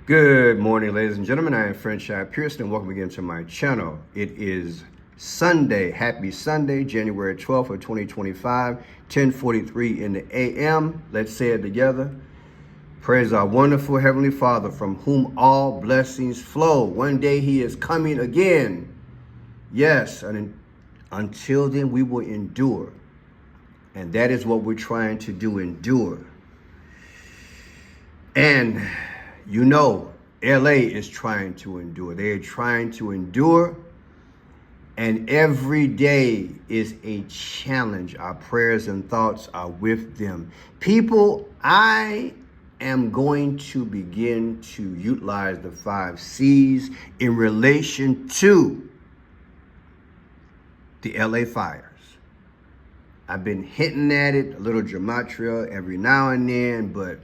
Good morning, ladies and gentlemen. I am Franchise Pearson, and welcome again to my channel. It is Sunday. Happy Sunday, January 12th of 2025, 10:43 in the a.m. Let's say it together. Praise our wonderful Heavenly Father, from whom all blessings flow. One day He is coming again. Yes, and until then we will endure. And that is what we're trying to do, endure. And you know, LA is trying to endure. They're trying to endure. And every day is a challenge. Our prayers and thoughts are with them. People, I am going to begin to utilize the 5 C's in relation to the LA fires. I've been hinting at it, a little Gematria every now and then, but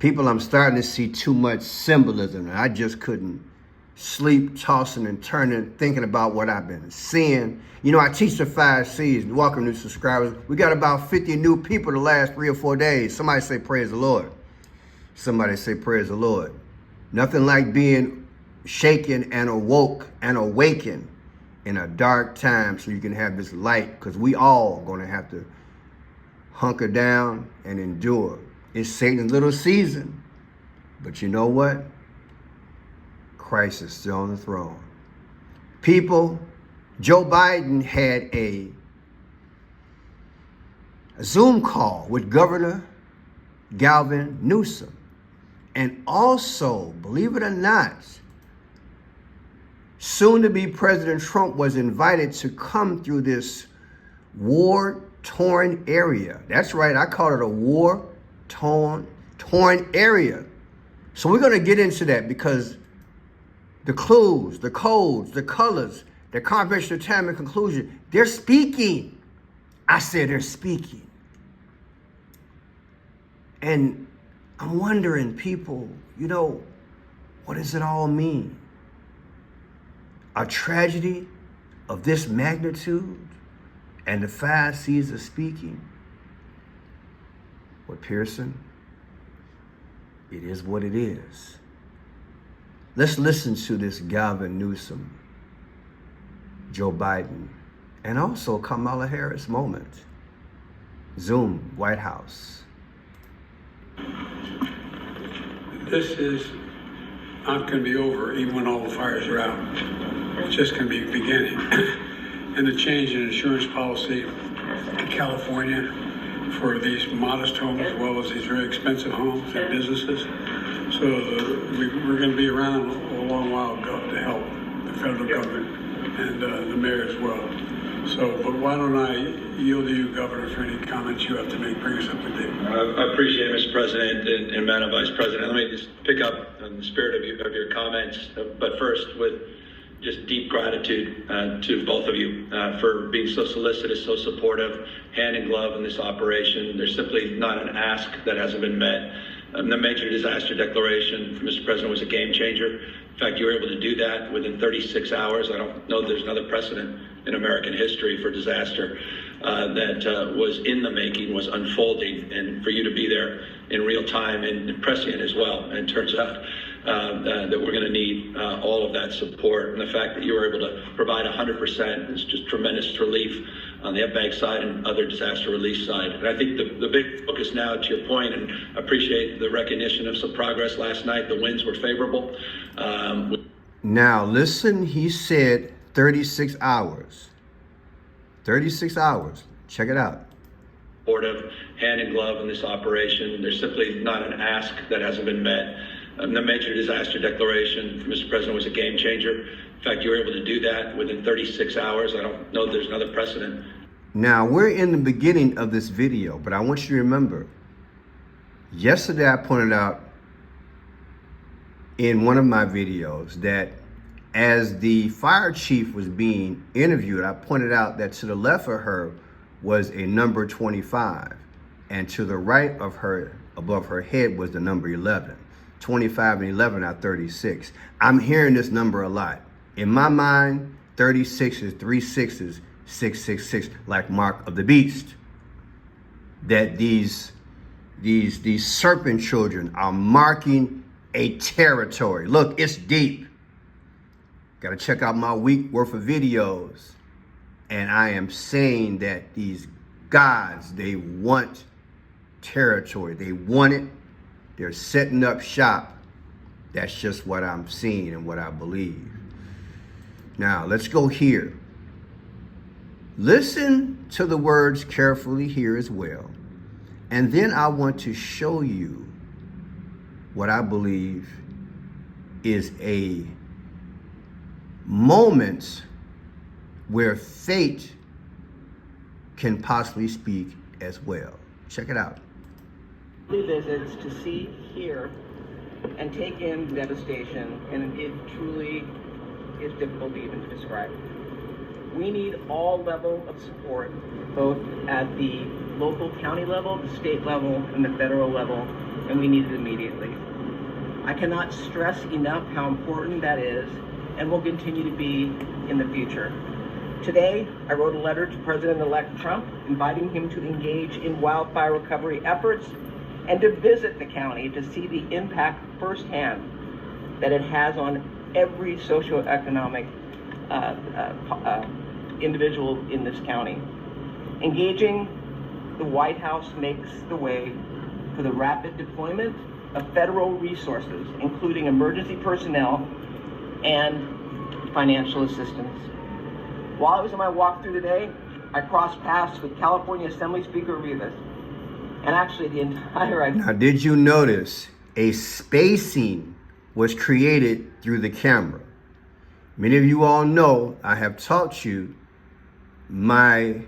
people, I'm starting to see too much symbolism, and I just couldn't sleep, tossing and turning, thinking about what I've been seeing. You know, I teach the 5 C's. Welcome, new subscribers. We got about 50 new people the last 3 or 4 days. Somebody say, praise the Lord. Somebody say, praise the Lord. Nothing like being shaken and awoke and awakened in a dark time so you can have this light, because we all going to have to hunker down and endure. It's Satan's little season. But you know what? Christ is still on the throne. People, Joe Biden had a Zoom call with Governor Gavin Newsom. And also, believe it or not, soon-to-be President Trump was invited to come through this war-torn area. That's right, I call it a war-torn area. So we're going to get into that, because the clues, the codes, the colors, the comprehension, time, and conclusion, they're speaking. I said they're speaking. And I'm wondering, people, you know, what does it all mean? A tragedy of this magnitude and the 5 C's are speaking? Well, Pearson, it is what it is. Let's listen to this Gavin Newsom, Joe Biden, and also Kamala Harris moment. Zoom, White House. This is not going to be over even when all the fires are out. It's just going to be beginning. And the change in insurance policy in California for these modest homes as well as these very expensive homes and businesses. So we're going to be around a long while ago to help the federal government and the mayor as well. So, but why don't I yield to you, Governor, for any comments you have to make. Bring us up to date. I appreciate it, Mr. President and Madam Vice President. Let me just pick up on the spirit of your comments, but first with just deep gratitude to both of you for being so solicitous, so supportive, hand in glove in this operation. There's simply not an ask that hasn't been met. The major disaster declaration from Mr. President was a game changer. In fact, you were able to do that within 36 hours. I don't know there's another precedent in American history for disaster that was in the making, was unfolding, and for you to be there in real time and prescient as well. And it turns out that we're going to need all of that support. And the fact that you were able to provide 100% is just tremendous relief on the FBAG side and other disaster relief side. And I think the big focus now, to your point, and I appreciate the recognition of some progress last night. The winds were favorable. Now, listen, he said 36 hours. 36 hours. Check it out. Supportive, hand in glove in this operation. There's simply not an ask that hasn't been met. The major disaster declaration from Mr. President was a game changer. In fact, you were able to do that within 36 hours. I don't know there's another precedent. Now, we're in the beginning of this video, but I want you to remember, yesterday I pointed out in one of my videos that as the fire chief was being interviewed, I pointed out that to the left of her was a number 25, and to the right of her, above her head, was the number 11. 25 and 11 are 36. I'm hearing this number a lot. In my mind, 36 is 3 6s, 666, like Mark of the Beast. That these serpent children are marking a territory. Look, it's deep. Got to check out my week worth of videos. And I am saying that these gods, they want territory. They want it. They're setting up shop. That's just what I'm seeing and what I believe. Now, let's go here. Listen to the words carefully here as well. And then I want to show you what I believe is a moment where fate can possibly speak as well. Check it out. Visits to see, hear, and take in devastation, and it truly is difficult to even describe. We need all level of support, both at the local county level, the state level, and the federal level, and we need it immediately. I cannot stress enough how important that is and will continue to be in the future. Today, I wrote a letter to President-elect Trump inviting him to engage in wildfire recovery efforts and to visit the county to see the impact firsthand that it has on every socioeconomic individual in this county. Engaging the White House makes the way for the rapid deployment of federal resources, including emergency personnel and financial assistance. While I was on my walk through today, I crossed paths with California Assembly Speaker Rivas, and actually the entire... Now, did you notice a spacing was created through the camera? Many of you all know I have taught you my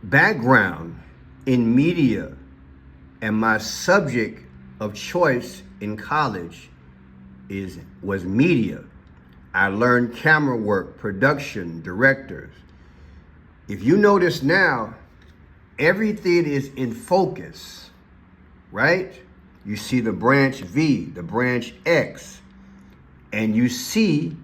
background in media, and my subject of choice in college was media. I learned camera work, production, directors. If you notice now, everything is in focus, right? You see the branch V, the branch X, and you see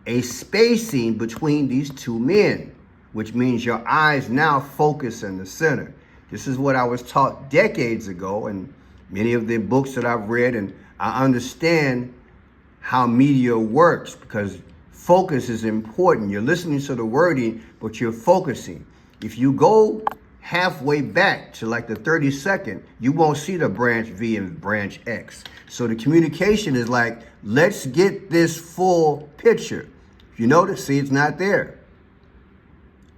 a spacing between these two men, which means your eyes now focus in the center. This is what I was taught decades ago, and many of the books that I've read, and I understand how media works because focus is important. You're listening to the wording, but you're focusing. If you go halfway back to like the 32nd, you won't see the branch V and branch X. So the communication is like, let's get this full picture. If you notice, see, it's not there.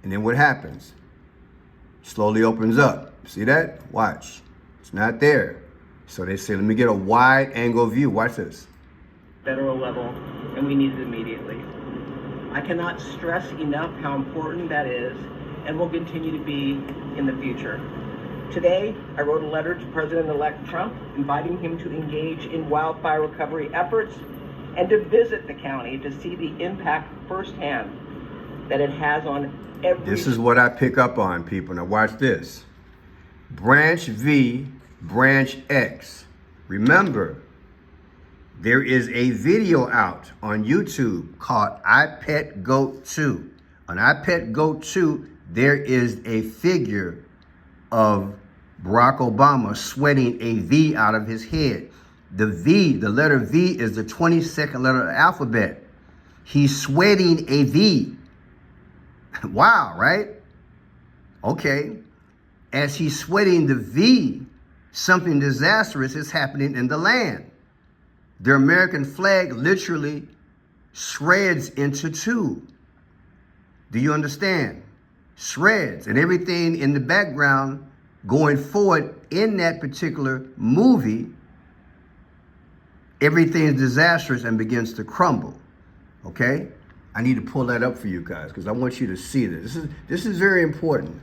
And then what happens? Slowly opens up. See that? Watch. It's not there. So they say, let me get a wide angle view. Watch this. Federal level, and we need it immediately. I cannot stress enough how important that is and will continue to be in the future. Today, I wrote a letter to President-elect Trump inviting him to engage in wildfire recovery efforts and to visit the county to see the impact firsthand that it has on every... This is what I pick up on, people. Now watch this. Branch V, branch X. Remember, there is a video out on YouTube called I Pet Goat 2. On I Pet Goat 2, there is a figure of Barack Obama sweating a V out of his head. The V, the letter V, is the 22nd letter of the alphabet. He's sweating a V. Wow, right? Okay. As he's sweating the V, something disastrous is happening in the land. The American flag literally shreds into two. Do you understand? Shreds. And everything in the background going forward in that particular movie, everything is disastrous and begins to crumble. Okay? I need to pull that up for you guys because I want you to see this. This is very important.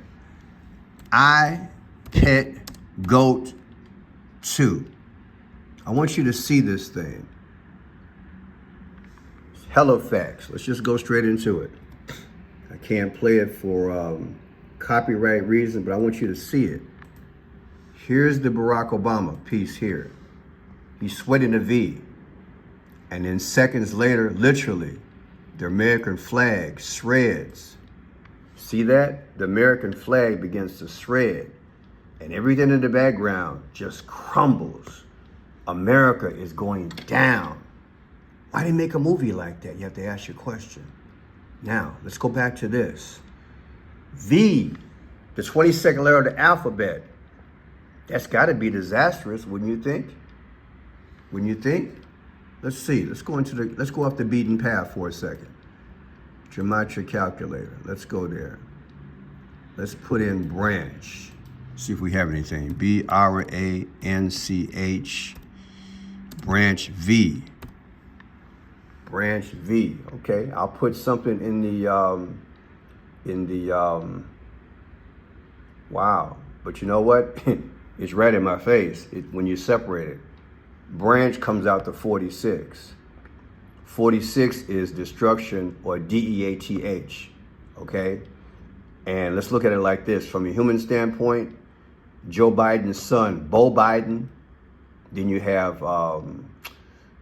I Pet Goat 2. I want you to see this thing. It's hella facts. Let's just go straight into it. I can't play it for copyright reasons, but I want you to see it. Here's the Barack Obama piece here. He's sweating a V. And then seconds later, literally, the American flag shreds. See that? The American flag begins to shred. and everything in the background just crumbles. America is going down. Why did they make a movie like that? You have to ask your question. Now, let's go back to this. V, the 22nd letter of the alphabet. That's got to be disastrous, wouldn't you think? Wouldn't you think? Let's see. Let's go off the beaten path for a second. Gematria calculator. Let's go there. Let's put in branch. See if we have anything. B-R-A-N-C-H. Branch V. Branch V. Okay, I'll put something in the wow. But you know what? It's right in my face when you separate it. Branch comes out to 46. 46 is destruction, or D-E-A-T-H, okay? And let's look at it like this. From a human standpoint, Joe Biden's son, Bo Biden. Then you have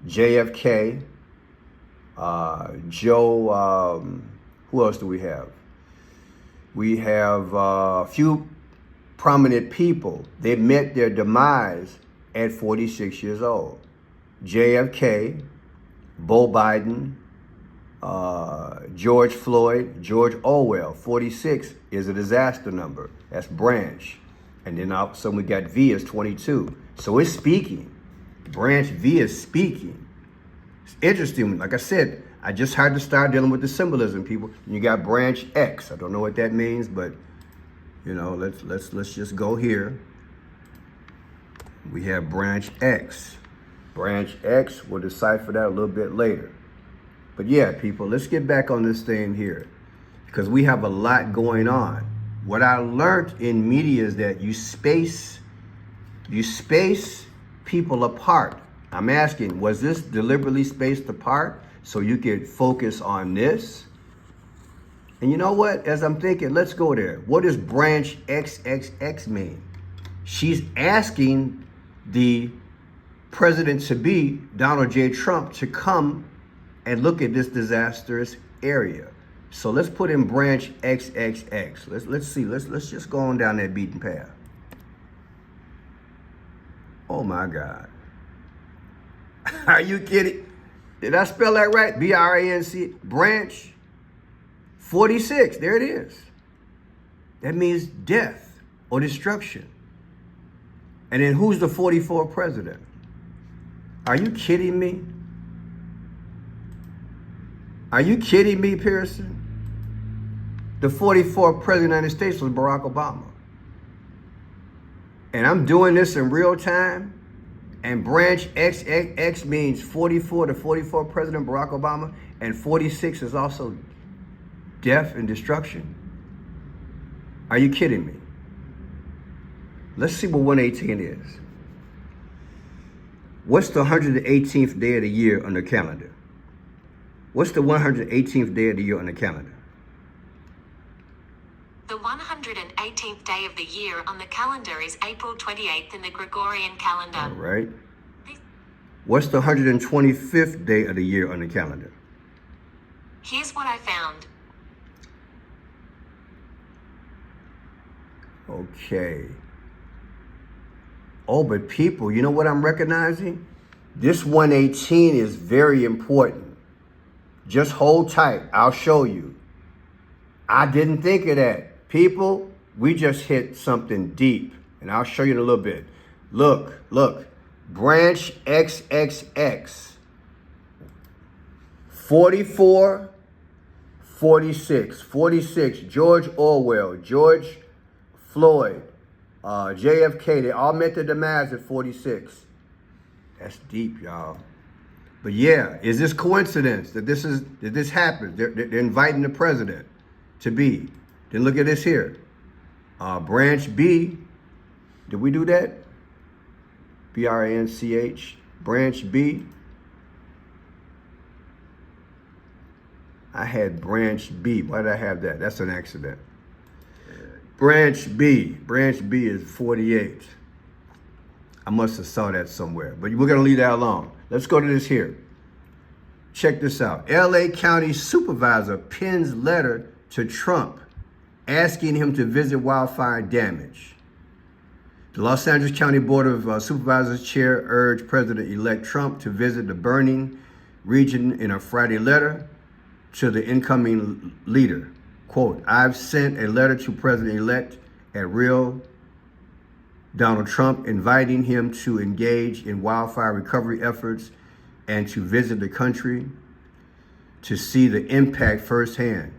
JFK, Joe, who else do we have? We have a few prominent people. They met their demise at 46 years old. JFK, Bo Biden, George Floyd, George Orwell. 46 is a disaster number. That's branch. And then all of a sudden we got V is 22. So it's speaking. Branch V is speaking. It's interesting. Like I said, I just had to start dealing with the symbolism, people. You got branch X. I don't know what that means, but you know, let's just go here. We have branch X. Branch X, we'll decipher that a little bit later. But yeah, people, let's get back on this thing here, because we have a lot going on. What I learned in media is that you space people apart. I'm asking, was this deliberately spaced apart so you could focus on this? And you know what? As I'm thinking, let's go there. What does branch XXX mean? She's asking the president-to-be, Donald J. Trump, to come and look at this disastrous area. So let's put in branch XXX. Let's see. Let's just go on down that beaten path. Oh my God. Are you kidding? Did I spell that right? B-R-A-N-C, branch 46. There it is. That means death or destruction. And then who's the 44th president? Are you kidding me? Are you kidding me, Pearson? The 44th president of the United States was Barack Obama. And I'm doing this in real time. And branch XXX means 44, the 44th president, Barack Obama. And 46 is also death and destruction. Are you kidding me? Let's see what 118 is. What's the 118th day of the year on the calendar? What's the 118th day of the year on the calendar? The 118th day of the year on the calendar is April 28th in the Gregorian calendar. All right. What's the 125th day of the year on the calendar? Here's what I found. Okay. Oh, but people, you know what I'm recognizing? This 118 is very important. Just hold tight. I'll show you. I didn't think of that. People, we just hit something deep. And I'll show you in a little bit. Look. Branch XXX. 44, 46. 46, George Orwell, George Floyd, JFK. They all met their demise at 46. That's deep, y'all. But yeah, is this coincidence that this happened? They're inviting the president to be. Then look at this here. Branch B. Did we do that? B-R-A-N-C-H. Branch B. I had branch B. Why did I have that? That's an accident. Branch B. Branch B is 48. I must have saw that somewhere, but we're going to leave that alone. Let's go to this here. Check this out. LA County Supervisor pens letter to Trump asking him to visit wildfire damage. The Los Angeles County Board of Supervisors chair urged President-elect Trump to visit the burning region in a Friday letter to the incoming leader. Quote, I've sent a letter to President-elect at Real Donald Trump inviting him to engage in wildfire recovery efforts and to visit the country to see the impact firsthand.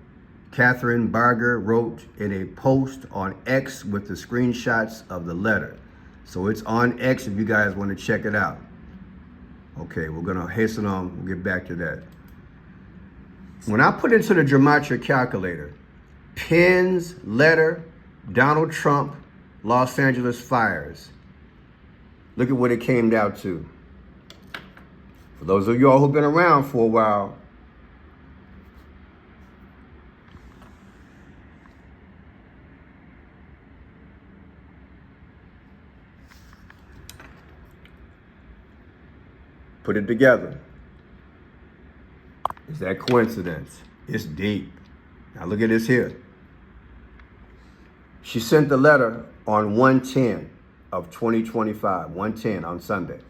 Catherine Barger wrote in a post on X with the screenshots of the letter. So it's on X if you guys want to check it out. Okay, we're going to hasten on. We'll get back to that. When I put into the Gematria calculator, Penn's letter, Donald Trump, Los Angeles fires, look at what it came down to. For those of y'all who've been around for a while, put it together. Is that coincidence? It's deep. Now look at this here. She sent the letter on 1/10 of 2025, 1/10 on Sunday.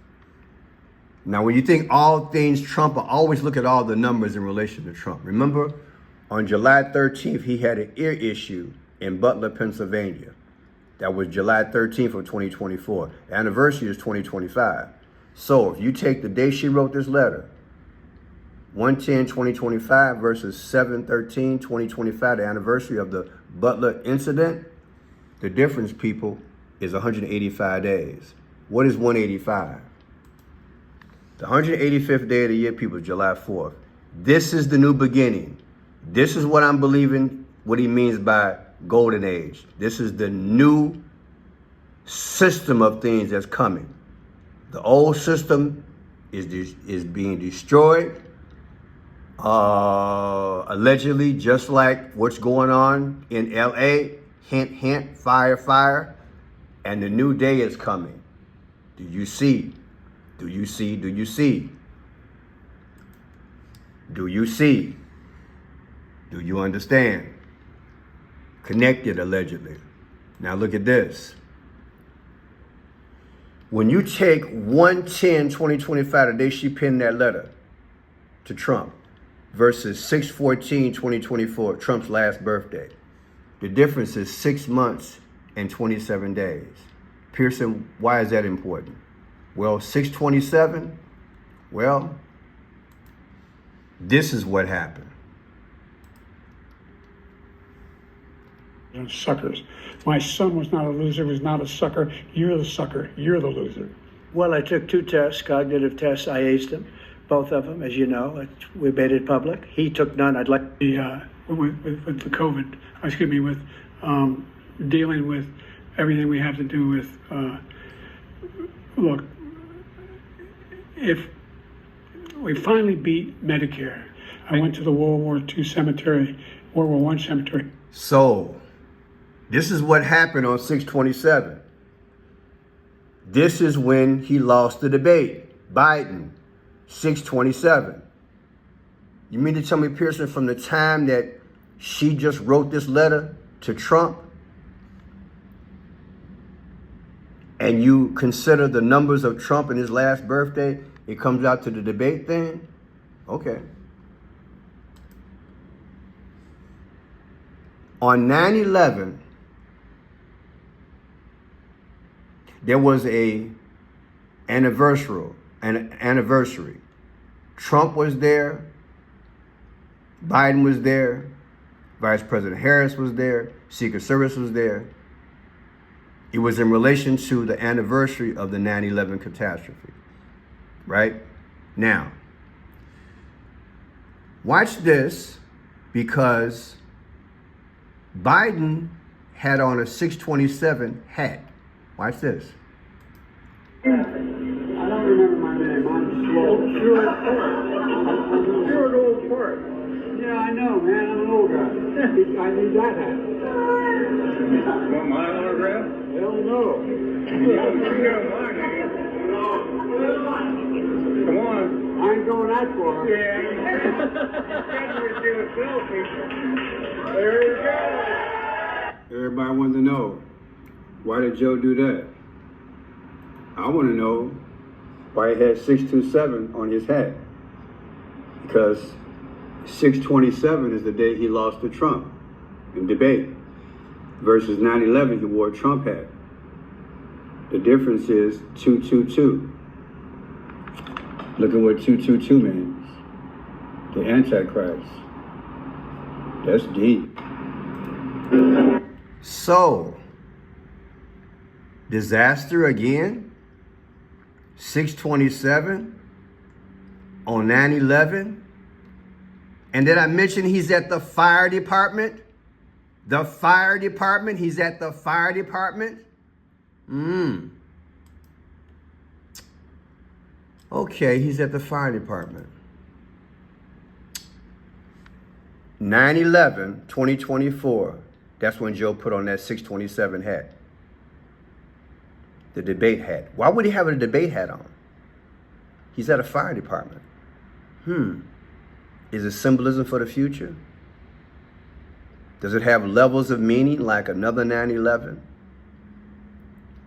Now, when you think all things Trump, I always look at all the numbers in relation to Trump. Remember, on July 13th, he had an ear issue in Butler, Pennsylvania. That was July 13th of 2024. The anniversary is 2025. So if you take the day she wrote this letter, 1/10/2025 versus 7/13/2025, the anniversary of the Butler incident, the difference, people, is 185 days. What is 185? The 185th day of the year, people, is July 4th. This is the new beginning. This is what I'm believing, what he means by golden age. This is the new system of things that's coming. The old system is being destroyed, allegedly, just like what's going on in LA. Hint, hint, fire, fire. And the new day is coming. Do you see? Do you see? Do you see? Do you see? Do you understand? Connected, allegedly. Now look at this. When you take 1/10/2025, the day she penned that letter to Trump, versus 6/14/2024, Trump's last birthday, the difference is 6 months and 27 days. Pearson, why is that important? Well, 6/27, well, this is what happened. Suckers. My son was not a loser, was not a sucker. You're the sucker. You're the loser. Well, I took 2 tests, cognitive tests. I aced them, both of them, as you know. We made it public. He took none. I'd like With the COVID, with dealing with everything we have to do with, look, if we finally beat Medicare, I went to the World War II cemetery, World War I cemetery. So, this is what happened on 6/27. This is when he lost the debate. Biden, 6/27. You mean to tell me, Pearson, from the time that she just wrote this letter to Trump, and you consider the numbers of Trump in his last birthday, it comes out to the debate thing? Okay. On 9/11, there was an anniversary. Trump was there. Biden was there. Vice President Harris was there. Secret Service was there. It was in relation to the anniversary of the 9/11 catastrophe. Right? Now, watch this, because Biden had on a 6/27 hat. Watch this. I don't remember my name. I'm slow. Stuart Old Port. Yeah, I know, man. I'm an old guy. I need that hat. Want my autograph? Hell no. You got my name. Come on. I ain't going that far. Yeah. We're doing selfies. There you go. Everybody wanted to know, why did Joe do that? I want to know why he had 627 on his hat. Because 627 is the day he lost to Trump in debate. Versus 9/11, he wore a Trump hat. The difference is 222. Look at what 222 means. The Antichrist. That's deep. So, disaster again, 627 on 9/11. And did I mention he's at the fire department? The fire department, he's at the fire department. Okay, he's at the fire department. 9/11, 2024. That's when Joe put on that 627 hat. The debate hat. Why would he have a debate hat on? He's at a fire department. Is it symbolism for the future? Does it have levels of meaning like another 9/11?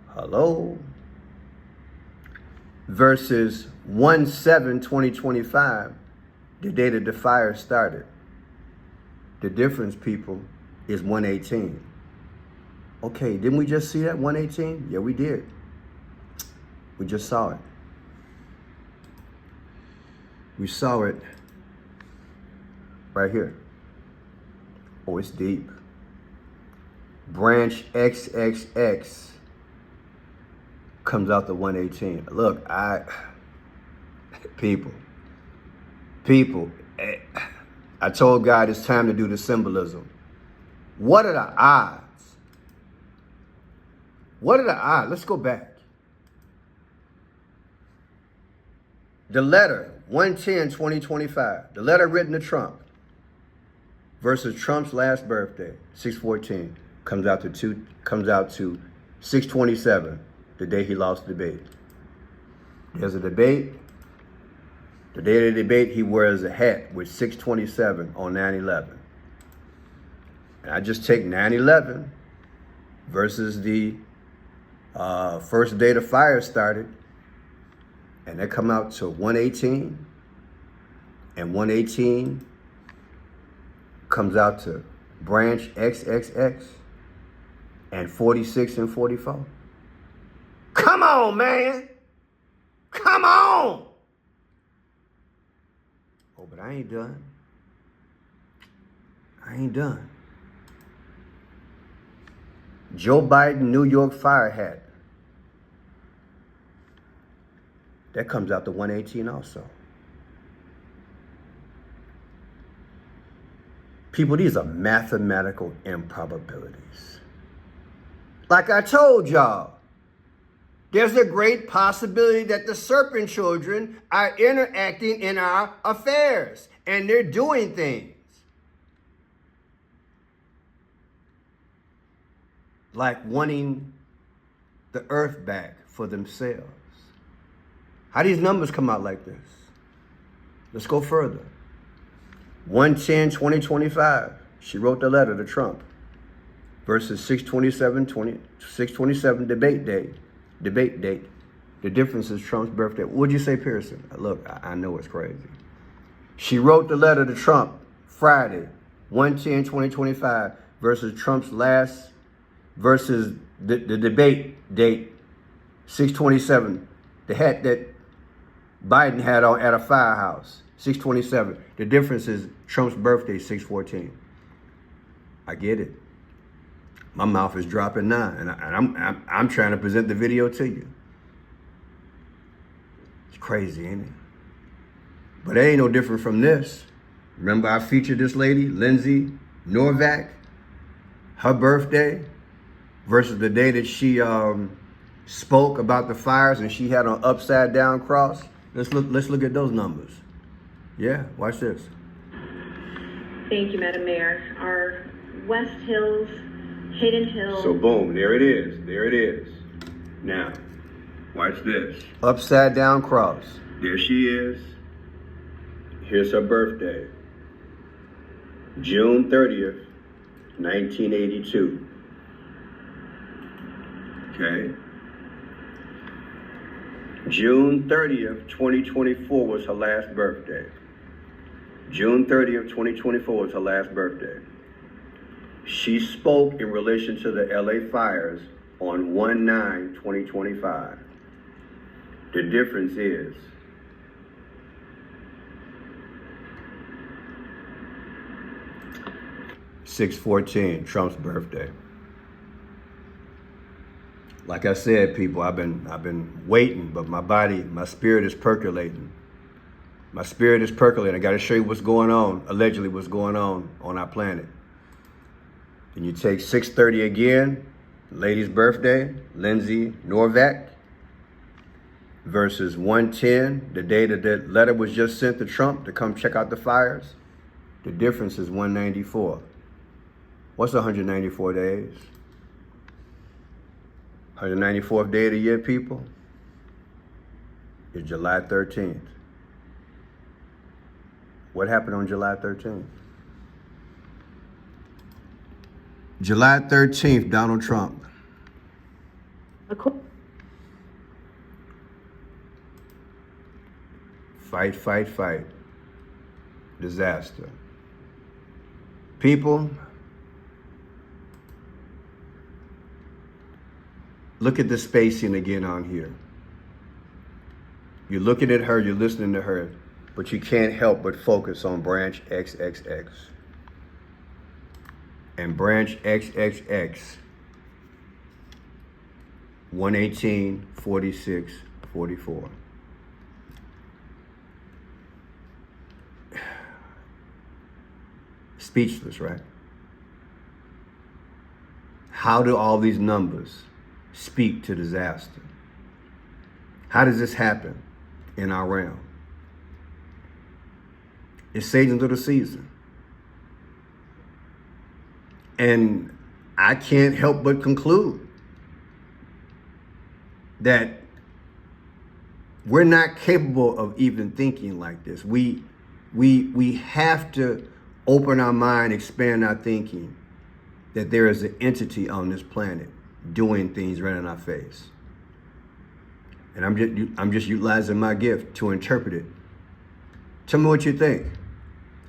Hello? Versus 1/7/2025, the day that the fire started. The difference, people, is 118. Okay, didn't we just see that 118? Yeah, we did. We just saw it. We saw it right here. Oh, it's deep. Branch XXX comes out to 118. Look, people, I told God it's time to do the symbolism. What are the odds? What are the odds? Let's go back. The letter, 1/10/2025, the letter written to Trump versus Trump's last birthday, 6/14, comes out to 6/27, the day he lost the debate. There's a debate. The day of the debate, he wears a hat with 627 on 9/11. And I just take 9/11 versus the first day the fire started, and they come out to 118, and 118 comes out to branch XXX and 46 and 44. Come on, man. Come on. Oh, but I ain't done. I ain't done. Joe Biden, New York fire hat. That comes out to 118 also. People, these are mathematical improbabilities. Like I told y'all, there's a great possibility that the serpent children are interacting in our affairs and they're doing things. Like wanting the earth back for themselves. How these numbers come out like this? Let's go further. 1/10/2025, she wrote the letter to Trump versus 6/27 debate date. The difference is Trump's birthday. What'd you say, Pearson? Look, I know it's crazy. She wrote the letter to Trump Friday, 1/10/2025 versus Trump's last, versus the debate date, 6/27. The hat that Biden had on at a firehouse, 6/27. The difference is Trump's birthday, 6/14. I get it. My mouth is dropping now, and I'm trying to present the video to you. It's crazy, ain't it? But it ain't no different from this. Remember I featured this lady, Lindsay Norvac, her birthday versus the day that she spoke about the fires and she had an upside down cross. Let's look at those numbers. Yeah, watch this. Thank you, Madam Mayor. Our West Hills, Hidden Hills. So boom, there it is. There it is. Now, watch this. Upside down cross. There she is. Here's her birthday. June 30th, 1982. Okay. June 30th, 2024 was her last birthday. June 30th, 2024 was her last birthday. She spoke in relation to the LA fires on 1/9/2025. The difference is (6/14), Trump's birthday. Like I said, people, I've been waiting, but my spirit is percolating. My spirit is percolating. I got to show you what's going on, allegedly what's going on our planet. Then you take 6/30 again, lady's birthday, Lindsay Norvac, versus 1/10, the day that that letter was just sent to Trump to come check out the fires. The difference is 194. What's 194 days? 194th day of the year, people, is July 13th. What happened on July 13th? July 13th, Donald Trump. Fight, fight, fight. Disaster. People, look at the spacing again on here. You're looking at her, you're listening to her, but you can't help but focus on branch XXX. And branch XXX, 118/46/44. Speechless, right? How do all these numbers speak to disaster? How does this happen in our realm? It's Satan's little season. And I can't help but conclude that we're not capable of even thinking like this. We have to open our mind, expand our thinking, that there is an entity on this planet doing things right in our face. And I'm just utilizing my gift to interpret it. Tell me what you think.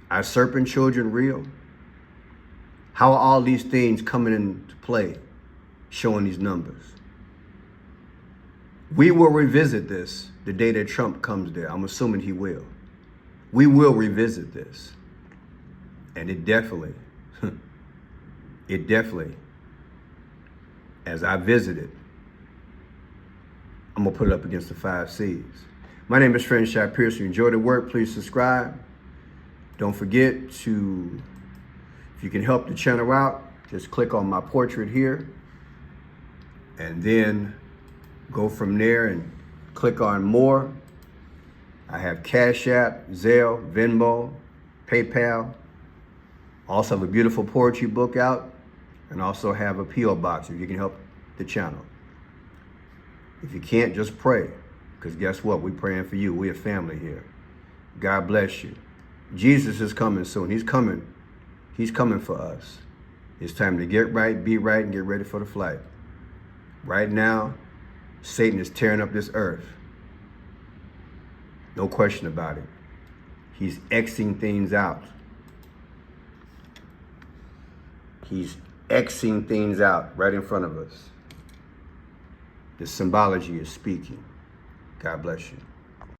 Are serpent children real? How are all these things coming into play, showing these numbers? We will revisit this the day that Trump comes there. I'm assuming he will. We will revisit this. And it definitely, as I visit it, I'm going to put it up against the 5 C's. My name is Friend Shot Pierce. If you enjoy the work, please subscribe. Don't forget to, if you can help the channel out, just click on my portrait here and then go from there and click on more. I have Cash App, Zelle, Venmo, PayPal. Also have a beautiful poetry book out and also have a P.O. box if you can help the channel. If you can't, just pray, because guess what? We're praying for you. We're a family here. God bless you. Jesus is coming soon. He's coming. He's coming for us. It's time to get right, be right, and get ready for the flight. Right now, Satan is tearing up this earth. No question about it. He's Xing things out. He's Xing things out right in front of us. The symbology is speaking. God bless you.